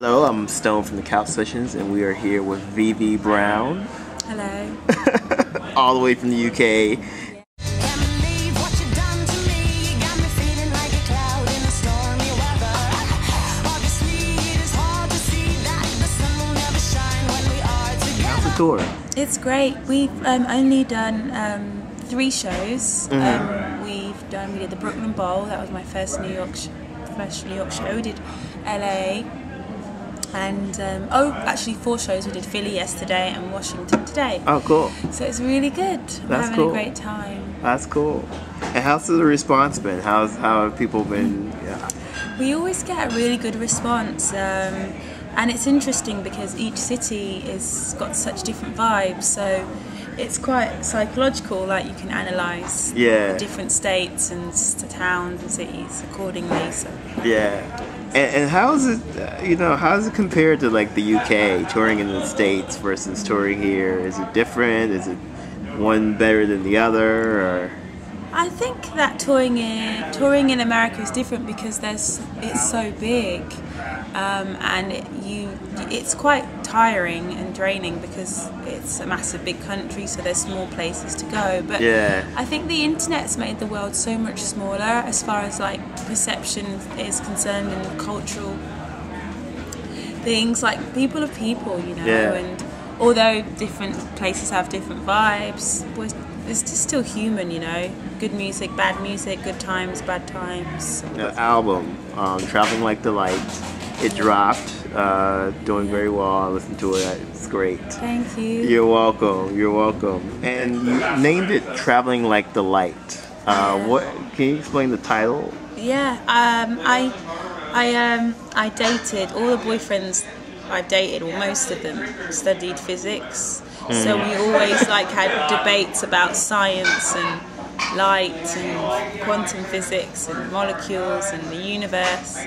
Hello, I'm Stone from the Couch Sessions, and we are here with Vivi Brown. Hello. All the way from the UK. How's the tour? It's great. We've only done 3 shows. We did the Brooklyn Bowl. That was my first New York show. We did LA. And actually 4 shows. We did Philly yesterday and Washington today. Oh, cool. So it's really good. We're having a great time. That's cool. And how's the response been? How have people been? Yeah. We always get a really good response. And it's interesting because each city has got such different vibes. So it's quite psychological. Like you can analyse the different states and towns and cities accordingly. So. Yeah. And how is it, how is it compared to like the UK, touring in the States versus touring here? Is it different? Is it one better than the other? Or? I think that touring in America is different because it's so big, and it's quite tiring and draining because it's a massive big country, so there's small places to go. But I think the internet's made the world so much smaller as far as like perception is concerned and cultural things. Like people are people, and although different places have different vibes, it's just still human, Good music, bad music, good times, bad times. The album, Traveling Like the Light, it dropped, doing very well. I listened to it, it's great. Thank you. You're welcome, you're welcome. And you named it Traveling Like the Light. What can you explain the title? Yeah, I dated all the boyfriends I've dated, or most of them, studied physics. So we always had debates about science and light and quantum physics and molecules and the universe.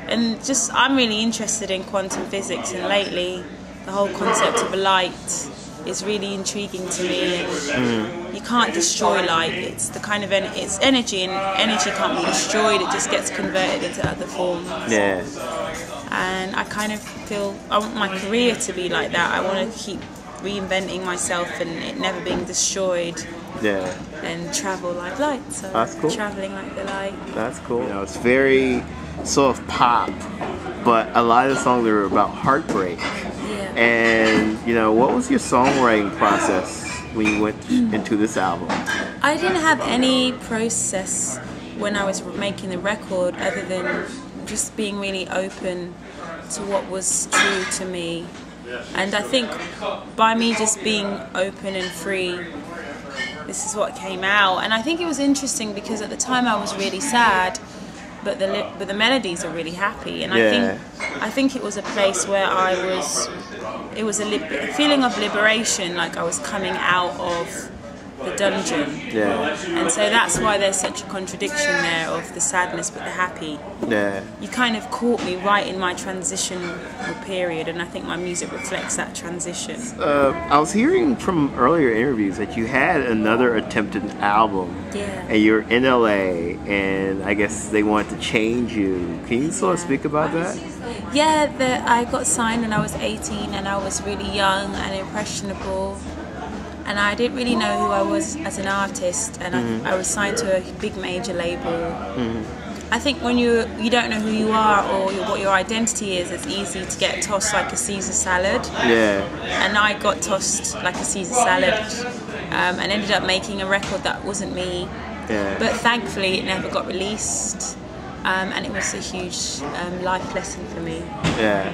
And I'm really interested in quantum physics, and lately the whole concept of light is really intriguing to me. And you can't destroy light. It's the kind of it's energy, and energy can't be destroyed. It just gets converted into other forms. Yeah. And I kind of feel I want my career to be like that. I want to keep reinventing myself and it never being destroyed. Yeah. And travel like light. So that's cool. Traveling like the light. That's cool. It's very sort of pop, but a lot of the songs are about heartbreak. Yeah. And what was your songwriting process when you went into this album? I didn't have any process when I was making the record, other than just being really open to what was true to me. And I think by me just being open and free, this is what came out. And I think it was interesting because at the time I was really sad, but the melodies are really happy. And I think it was a place where it was a feeling of liberation, like I was coming out of the dungeon. Yeah. And so that's why there's such a contradiction there of the sadness but the happy. Yeah. You kind of caught me right in my transitional period, and I think my music reflects that transition. I was hearing from earlier interviews that you had another attempted album. Yeah. And you're in LA, and I guess they wanted to change you. Can you sort of speak about that? Yeah, I got signed when I was 18, and I was really young and impressionable. And I didn't really know who I was as an artist, and I was signed to a big major label. I think when you don't know who you are or what your identity is, it's easy to get tossed like a Caesar salad. Yeah. And I got tossed like a Caesar salad, and ended up making a record that wasn't me. Yeah. But thankfully, it never got released, and it was a huge life lesson for me. Yeah.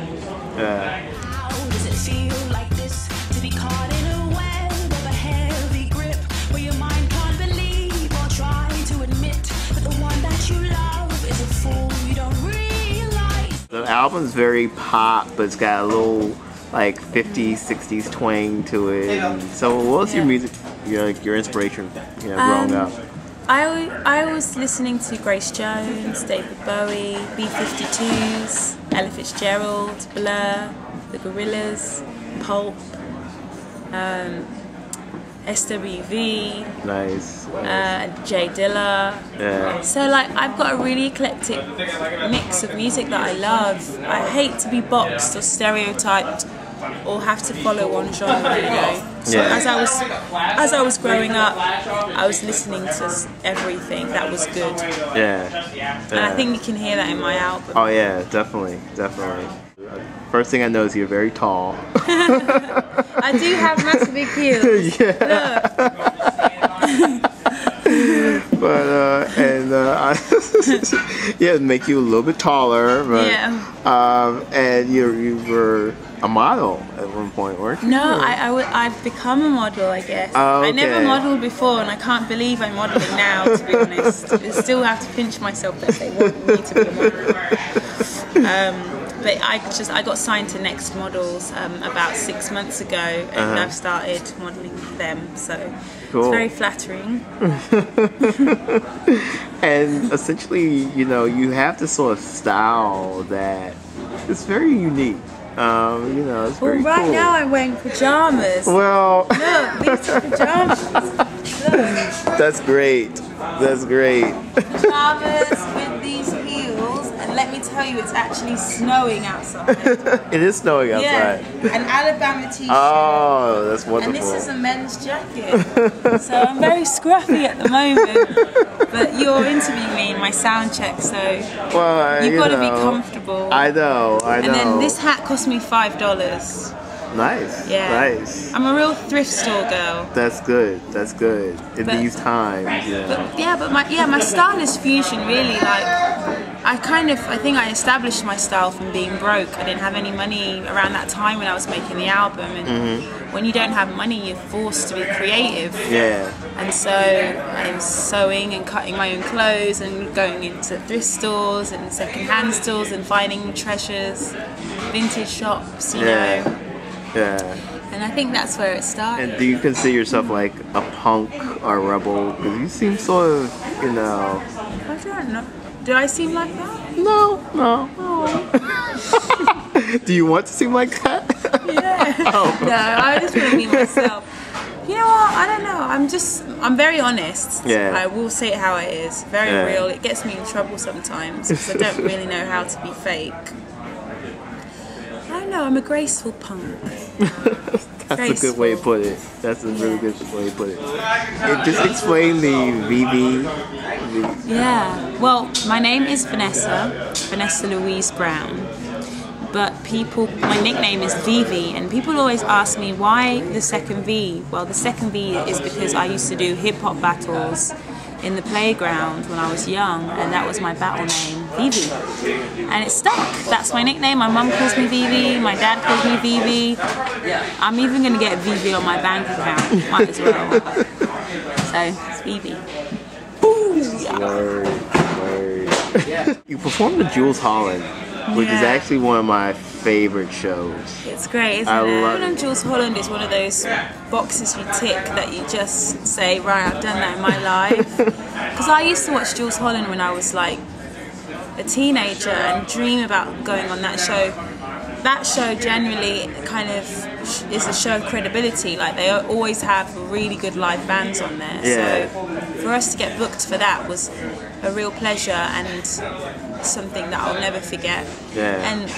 Yeah. How does it feel like this to be caught in a web of a heavy grip where your mind can't believe or try to admit that the one that you love is a fool you don't realize? The album's very pop, but it's got a little like 50s, 60s twang to it. And so what was your music, your inspiration, growing up? I was listening to Grace Jones, David Bowie, B-52s, Ella Fitzgerald, Blur, The Gorillaz, Pulp, SWV, Nice. J Dilla. Yeah. So like I've got a really eclectic mix of music that I love. I hate to be boxed or stereotyped or have to follow one genre, you know. So Yeah. as I was growing up, I was listening to everything that was good. Yeah. And I think you can hear that in my album. Oh yeah, definitely. First thing I know is you're very tall. I do have massive big heels. Yeah. But yeah, make you a little bit taller. But, Yeah. And you were a model at one point, weren't you? No, I've become a model, I guess. Oh, I never okay. modeled before, and I can't believe I'm modeling now, to be honest. I still have to pinch myself that they want me to be a model. But I got signed to Next Models about 6 months ago, and I've started modeling for them. So Cool. it's very flattering. And essentially, you know, you have this sort of style that is very unique. You know, it's Well, very right cool. now I'm wearing pajamas. Well, Look, these are pajamas. Look. that's great. That's great. Pajamas with these heels, and let me tell you, it's actually snowing outside. It is snowing outside. Yeah, an Alabama t-shirt. Oh, that's wonderful. And this is a men's jacket. So I'm very scruffy at the moment. But you're interviewing me in my sound check, so well, you've got to be know, comfortable. I know. And then this hat cost me $5. Nice. Yeah. Nice. I'm a real thrift store girl. That's good. That's good. In But- these times, you know. But my style is fusion, really. Like I think I established my style from being broke. I didn't have any money around that time when I was making the album, and when you don't have money, you're forced to be creative. Yeah. And so I was sewing and cutting my own clothes and going into thrift stores and second-hand stores and finding treasures, vintage shops, you know. Yeah. And I think that's where it started. And do you consider yourself like a punk or a rebel? Because you seem sort of, you know. I don't know. Do I seem like that? No. Do you want to seem like that? Yeah. Oh. No, I just want to be myself. You know what? I don't know. I'm very honest. Yeah. I will say it how it is. Very Yeah. real. It gets me in trouble sometimes because I don't really know how to be fake. I don't know. I'm a graceful punk. That's a good way to put it. That's a really good way to put it. Just explain the VV. Yeah. Well, my name is Vanessa Louise Brown. But my nickname is Vivi, and people always ask me why the second V. Well, the second V is because I used to do hip-hop battles in the playground when I was young, and that was my battle name, Vivi. And it stuck. That's my nickname. My mum calls me Vivi, my dad calls me Vivi. I'm even going to get Vivi on my bank account. Might as well. So, it's Vivi. Word. You performed at Jules Holland, which is actually one of my favorite shows. It's great, isn't I it? love Even Jules Holland is one of those boxes you tick that you just say, right, I've done that in my life. Because I used to watch Jules Holland when I was like a teenager and dream about going on that show. That show generally kind of is a show of credibility. Like they always have really good live bands on there. Yeah. So for us to get booked for that was a real pleasure and something that I'll never forget. Yeah. And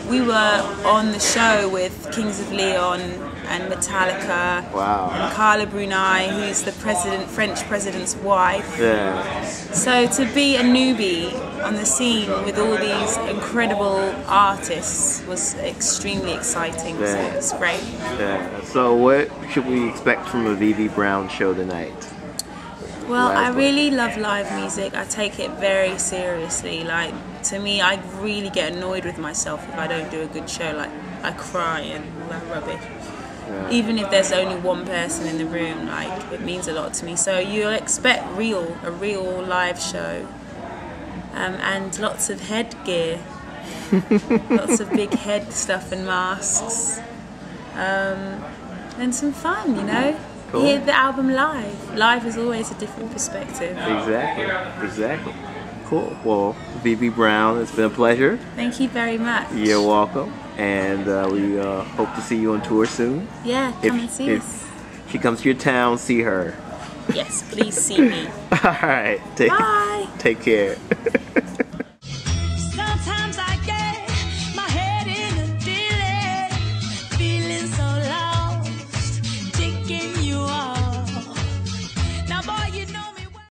we were on the show with Kings of Leon and Metallica. Wow. And Carla Bruni, who's the French president's wife. Yeah. So to be a newbie on the scene with all these incredible artists was extremely exciting. Yeah. So it was great. Yeah. So what should we expect from a VV Brown show tonight? Well, I Live really love live music. I take it very seriously. Like, to me, I really get annoyed with myself if I don't do a good show. Like, I cry and all that rubbish. Yeah. Even if there's only one person in the room, like, it means a lot to me. So you'll expect a real live show. And lots of headgear. Lots of big head stuff and masks. And some fun, you know? Cool. Hear the album live. Live is always a different perspective. Exactly. Cool. Well, VV Brown, it's been a pleasure. Thank you very much. You're welcome. And we hope to see you on tour soon. Yeah, come and see us. she comes to your town, see her. Yes, please see me. All right. Bye. Take care.